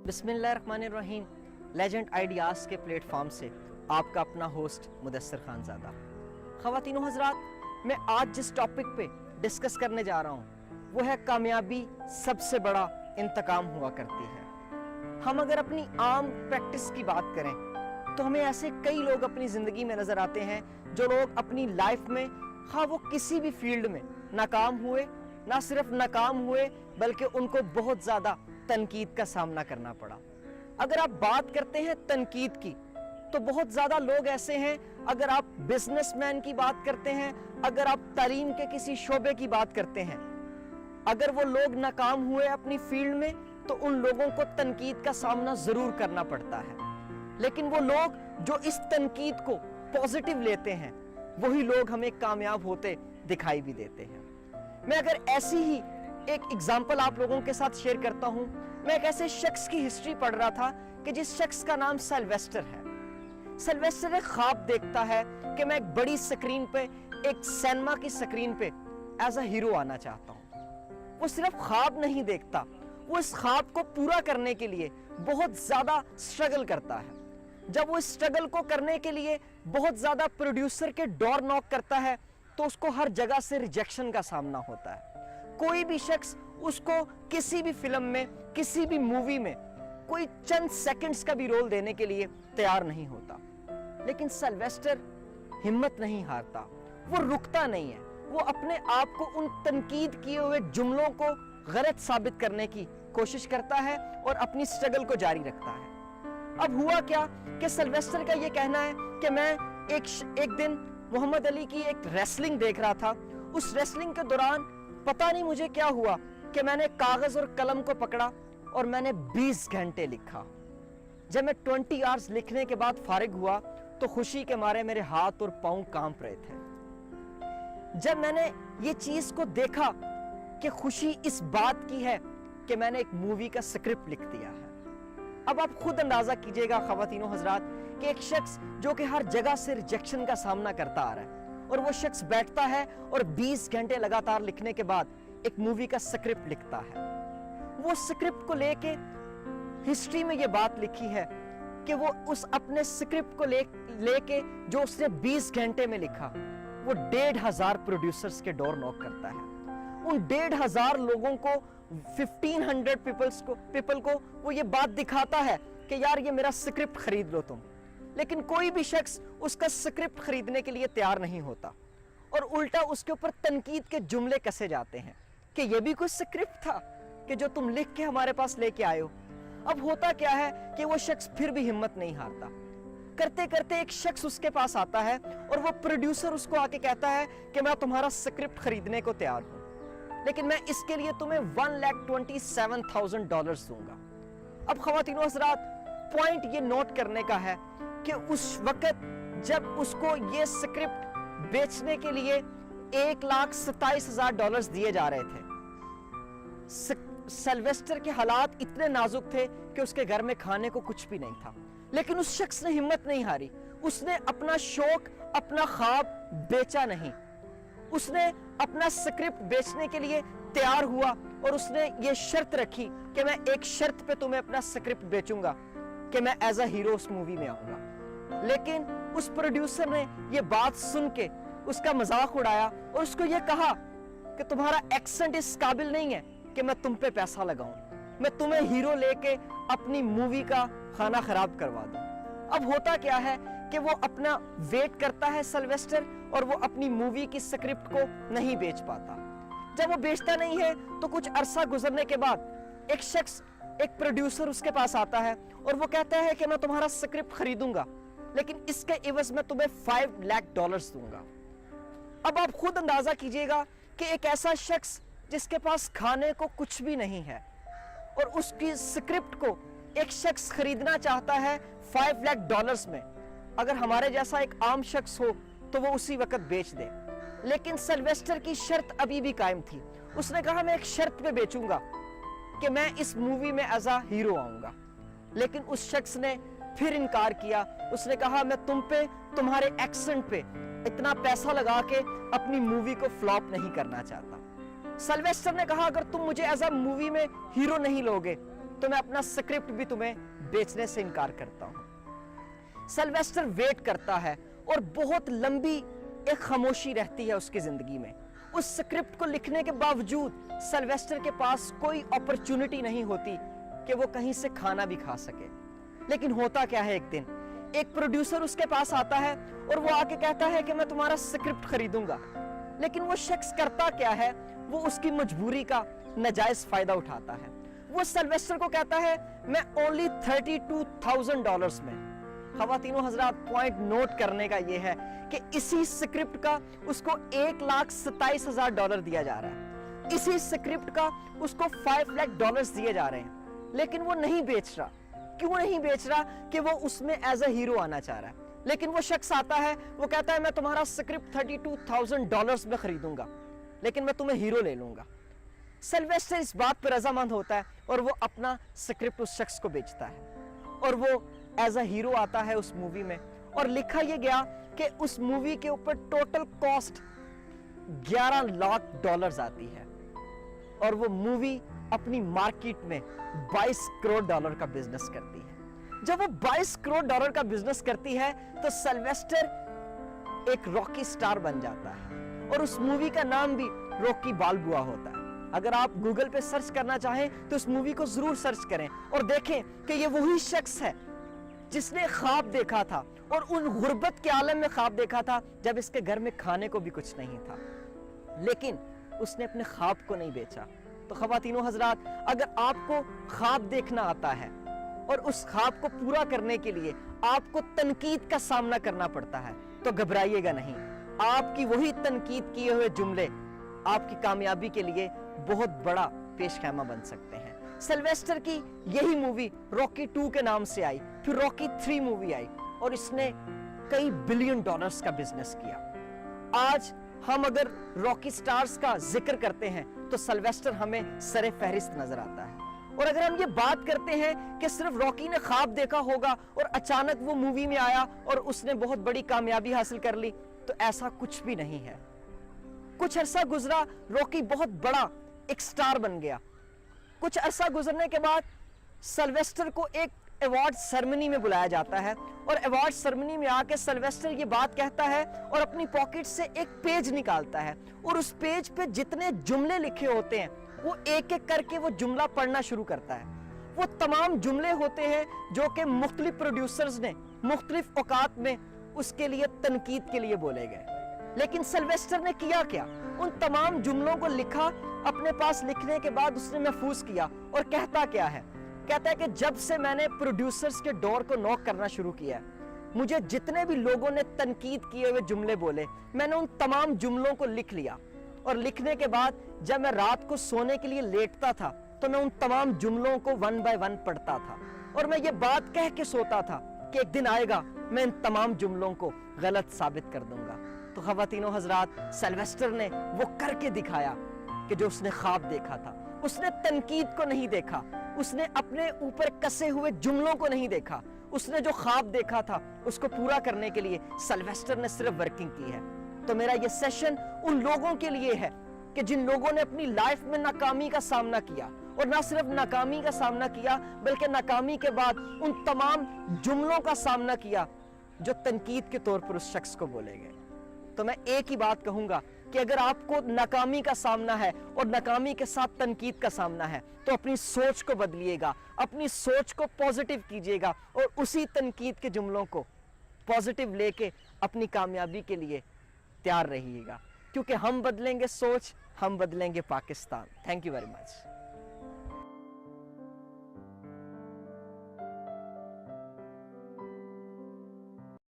बिस्मिल्लाहिर्रहमानिर्रहीम। Legend ideas के platform से आपका अपना होस्ट मुदस्सिर खानज़ादा। ख़वातीनो हज़रात, मैं आज जिस टॉपिक पे डिस्कस करने जा रहा हूँ वो है कामयाबी सबसे बड़ा इंतकाम हुआ करती है। हम अगर अपनी आम प्रैक्टिस की बात करें तो हमें ऐसे कई लोग अपनी ज़िंदगी में नज़र आते हैं जो लोग अपनी लाइफ में हाँ वो किसी भी फील्ड में नाकाम हुए, ना सिर्फ नाकाम हुए बल्कि उनको बहुत ज़्यादा तनकीद का सामना करना पड़ा। अगर आप बात करते हैं तनकीद की तो बहुत ज़्यादा लोग ऐसे हैं, अगर आप बिजनेसमैन की बात करते हैं, अगर आप तालीम के किसी शोबे की बात करते हैं, अगर वो लोग नाकाम हुए अपनी फील्ड में तो उन लोगों को तनकीद का सामना ज़रूर करना पड़ता है। लेकिन वो लोग जो इस तनकीद को पॉजिटिव लेते हैं वही लोग हमें कामयाब होते दिखाई भी देते हैं। मैं अगर ऐसी ही एक एग्जाम्पल आप लोगों के साथ शेयर करता हूं। मैं एक ऐसे शख्स की हिस्ट्री पढ़ रहा था कि जिस शख्स का नाम सिल्वेस्टर है। सिल्वेस्टर एक ख्वाब देखता है कि मैं एक बड़ी स्क्रीन पे, एक सिनेमा की स्क्रीन पे एज अ हीरो आना चाहता हूं। वो सिर्फ ख्वाब नहीं देखता, वो इस ख्वाब को पूरा करने के लिए बहुत ज्यादा स्ट्रगल करता है। जब वो इस स्ट्रगल को करने के लिए बहुत ज्यादा प्रोड्यूसर के डोर नॉक करता है तो उसको हर जगह से रिजेक्शन का सामना होता है। कोई भी शख्स उसको किसी भी फिल्म में, किसी भी मूवी में कोई चंद सेकंड्स का भी रोल देने के लिए तैयार नहीं होता। लेकिन सिल्वेस्टर हिम्मत नहीं हारता, वो रुकता नहीं है। वो अपने आप को उन तनकीद किए हुए जुमलों को गलत साबित करने की कोशिश करता है और अपनी स्ट्रगल को जारी रखता है। अब हुआ क्या कि सिल्वेस्टर का ये कहना है कि मैं एक दिन मोहम्मद अली की एक रेसलिंग देख रहा था। उस रेसलिंग के दौरान पता नहीं मुझे क्या हुआ कि मैंने कागज और कलम को पकड़ा और मैंने 20 घंटे लिखा। जब मैं 20 आवर्स लिखने के बाद फारिग हुआ तो खुशी के मारे मेरे हाथ और पांव कांप रहे थे। जब मैंने ये चीज को देखा कि खुशी इस बात की है कि मैंने एक मूवी का स्क्रिप्ट लिख दिया है। अब आप खुद अंदाजा कीजिएगा ख़वातीनो हज़रात कि एक शख्स जो कि हर जगह से रिजेक्शन का सामना करता आ रहा है और वो शख्स बैठता है और 20 घंटे लगातार लिखने के बाद एक मूवी का स्क्रिप्ट लिखता है। वो स्क्रिप्ट को लेके हिस्ट्री में ये बात लिखी है कि वो उस अपने स्क्रिप्ट को लेके जो उसने 20 घंटे में लिखा वो 1500 प्रोड्यूसर्स के डोर नॉक करता है। उन 1500 लोगों को, 1500 पीपल को वो ये बात दिखाता है कि यार ये मेरा स्क्रिप्ट खरीद लो तुम। लेकिन कोई भी शख्स उसका स्क्रिप्ट खरीदने के लिए तैयार नहीं होता और उल्टा उसके ऊपर तनकीद के जुमले कसे जाते हैं कि ये भी कोई स्क्रिप्ट था कि जो तुम लिख के हमारे पास लेके आए हो। अब होता क्या है कि वो शख्स फिर भी हिम्मत नहीं हारता। करते करते एक शख्स उसके पास आता है और वो प्रोड्यूसर उसको आके कहता है कि मैं तुम्हारा स्क्रिप्ट खरीदने को तैयार हूं, लेकिन मैं इसके लिए तुम्हें $1,27,000 दूंगा। अब ख़वातीनो हज़रात, पॉइंट ये नोट करने का है कि उस वक्त जब उसको ये स्क्रिप्ट बेचने के लिए $1,27,000 दिए जा रहे थे, सिल्वेस्टर के हालात इतने नाजुक थे कि उसके घर में खाने को कुछ भी नहीं था। लेकिन उस शख्स ने हिम्मत नहीं हारी। उसने अपना शौक, अपना ख्वाब बेचा नहीं। उसने अपना स्क्रिप्ट बेचने के लिए तैयार हुआ और उसने ये शर्त रखी कि मैं एक शर्त पे तुम्हें अपना स्क्रिप्ट बेचूंगा कि मैं एज अ हीरो उस मूवी में आऊंगा। लेकिन उस प्रोड्यूसर ने ये बात सुन के उसका मजाक उड़ाया और उसको ये कहा कि तुम्हारा एक्सेंट इस काबिल नहीं है कि मैं तुम पे पैसा लगाऊं, मैं तुम्हें हीरो लेके अपनी मूवी का खाना खराब करवा दूं। अब होता क्या है कि वो अपना वेट करता है सिल्वेस्टर और वो अपनी मूवी की स्क्रिप्ट को नहीं बेच पाता। जब वो बेचता नहीं है तो कुछ अरसा गुजरने के बाद एक शख्स, एक प्रोड्यूसर उसके पास आता है और वो कहता है कि मैं तुम्हारा स्क्रिप्ट खरीदूंगा लेकिन इसके एवज में तुम्हें $5,00,000 दूंगा। अब आप खुद अंदाजा कीजिएगा कि एक ऐसा शख्स जिसके पास खाने को कुछ भी नहीं है और उसकी स्क्रिप्ट को एक शख्स खरीदना चाहता है $5,00,000 में। अगर हमारे जैसा एक आम शख्स हो तो वो उसी वक्त बेच दे। लेकिन सिल्वेस्टर की शर्त अभी भी कायम थी। उसने कहा मैं एक शर्त पे बेचूंगा कि मैं इस मूवी में एज अ हीरो आऊंगा। लेकिन उस शख्स ने फिर इनकार किया। उसने कहा मैं तुम पे, तुम्हारे एक्सेंट पे इतना पैसा लगा के अपनी मूवी को फ्लॉप नहीं करना चाहता। सिल्वेस्टर ने कहा अगर तुम मुझे एज अ मूवी में हीरो नहीं लोगे तो मैं अपना स्क्रिप्ट भी तुम्हें बेचने से इनकार करता हूं। सिल्वेस्टर वेट करता है और बहुत लंबी एक खामोशी रहती है उसकी जिंदगी में। उस स्क्रिप्ट को लिखने के बावजूद सिल्वेस्टर के पास कोई अपॉर्चुनिटी नहीं होती कि वो कहीं से खाना भी खा सके। लेकिन होता क्या है, एक दिन एक प्रोड्यूसर उसके पास आता है और वो आके कहता है कि मैं तुम्हारा स्क्रिप्ट खरीदूंगा। लेकिन वो शख्स करता क्या है, वो उसकी मजबूरी का नाजायज फायदा उठाता है। वो सिल्वेस्टर को कहता है मैं ओनली $32,000 में। ख़वातीनो हज़रात, पॉइंट नोट करने का ये है कि इसी स्क्रिप्ट का उसको $1,27,000 दिया जा रहा है। इसी स्क्रिप्ट का उसको $5 लाख दिए जा रहे हैं, लेकिन वो नहीं बेच रहा। क्यों नहीं बेच रहा? कि वो उसमें एज अ हीरो आना चाह रहा है। लेकिन वो शख्स आता है, वो कहता है मैं तुम्हारा स्क्रिप्ट $32,000 में खरीदूंगा, लेकिन मैं तुम्हें हीरो ले लूंगा। सिल्वेस्टर इस बात पर रजामंद होता है और वो अपना स्क्रिप्ट उस शख्स को बेचता है और वो एज अ हीरो आता है उस मूवी में। और लिखा ये गया कि उस मूवी के ऊपर टोटल कॉस्ट $11 लाख आती है और वो मूवी अपनी मार्केट में $22 करोड़ का बिजनेस करती है। जब वो $22 करोड़ का बिजनेस करती है तो सिल्वेस्टर एक रॉकी स्टार बन जाता है और उस मूवी का नाम भी रॉकी बाल्बुआ होता है। अगर आप गूगल पे सर्च करना चाहें तो इस मूवी को जरूर सर्च करें और देखें कि ये वही शख्स है जिसने ख्वाब देखा था और उन गुर्बत के आलम में ख्वाब देखा था जब इसके घर में खाने को भी कुछ नहीं था, लेकिन उसने अपने ख्वाब को नहीं बेचा। तो ख़वातीनो हज़रात, अगर आपको ख्वाब देखना आता है और उस ख्वाब को पूरा करने के लिए आपको तनकीद का सामना करना पड़ता है तो घबराइएगा नहीं। आपकी वही तनकीद किए हुए जुमले आपकी कामयाबी के लिए बहुत बड़ा पेशखैमा बन सकते हैं। सिल्वेस्टर की यही मूवी रॉकी 2 के नाम से आई, फिर रॉकी 3 मूवी आई और इसने कई $billion का बिजनेस किया। आज हम अगर रॉकी स्टार्स का जिक्र करते हैं तो सिल्वेस्टर हमें सरे फहरिस्त नजर आता है। और अगर हम ये बात करते हैं कि सिर्फ रॉकी ने ख्वाब देखा होगा और अचानक वो मूवी में आया और उसने बहुत बड़ी कामयाबी हासिल कर ली, तो ऐसा कुछ भी नहीं है। कुछ अरसा गुजरा, रॉकी बहुत बड़ा एक स्टार बन गया। कुछ अरसा गुजरने के बाद सिल्वेस्टर को एक अवार्ड सेरेमनी में बुलाया जाता है और अवार्ड सेरेमनी में आके सिल्वेस्टर ये बात कहता है और अपनी पॉकेट से एक पेज निकालता है और उस पेज पे जितने जुमले लिखे होते हैं वो एक एक करके वो जुमला पढ़ना शुरू करता है। वो तमाम जुमले होते हैं जो कि मुख्तलिफ प्रोड्यूसर्स ने मुख्तलिफ औकात में उसके लिए तनकीद के लिए बोले गए। लेकिन सिल्वेस्टर ने किया क्या? उन तमाम जुमलों को लिखा, अपने पास लिखने के बाद उसने महफूज किया और कहता क्या है? कहता है कि जब से मैंने प्रोड्यूसर्स के डोर को नॉक करना शुरू किया, मुझे जितने भी लोगों ने तनकीद किए हुए जुमले बोले, मैंने उन तमाम जुमलों को लिख लिया और लिखने के बाद जब मैं रात को सोने के लिए लेटता था तो मैं उन तमाम जुमलों को 1 बाय 1 पढ़ता था और मैं ये बात कह के सोता था कि एक दिन आएगा मैं इन तमाम जुमलों को गलत साबित कर दूंगा। तो ख़वातीनो हज़रात, सिल्वेस्टर ने वो करके दिखाया कि जो उसने ख्वाब देखा था। उसने तनकीद को नहीं देखा, उसने अपने ऊपर कसे हुए जुमलों को नहीं देखा, उसने जो ख्वाब देखा था उसको पूरा करने के लिए सिल्वेस्टर ने सिर्फ वर्किंग की है। तो मेरा ये सेशन उन लोगों के लिए है कि जिन लोगों ने अपनी लाइफ में नाकामी का सामना किया और ना सिर्फ नाकामी का सामना किया बल्कि नाकामी के बाद उन तमाम जुमलों का सामना किया जो तनकीद के तौर पर उस शख्स को बोले गए। तो मैं एक ही बात कहूंगा कि अगर आपको नाकामी का सामना है और नाकामी के साथ तनकीद का सामना है तो अपनी सोच को बदलिएगा, अपनी सोच को पॉजिटिव कीजिएगा और उसी तनकीद के जुमलों को पॉजिटिव लेके अपनी कामयाबी के लिए तैयार रहिएगा, क्योंकि हम बदलेंगे सोच, हम बदलेंगे Pakistan. Thank you very much.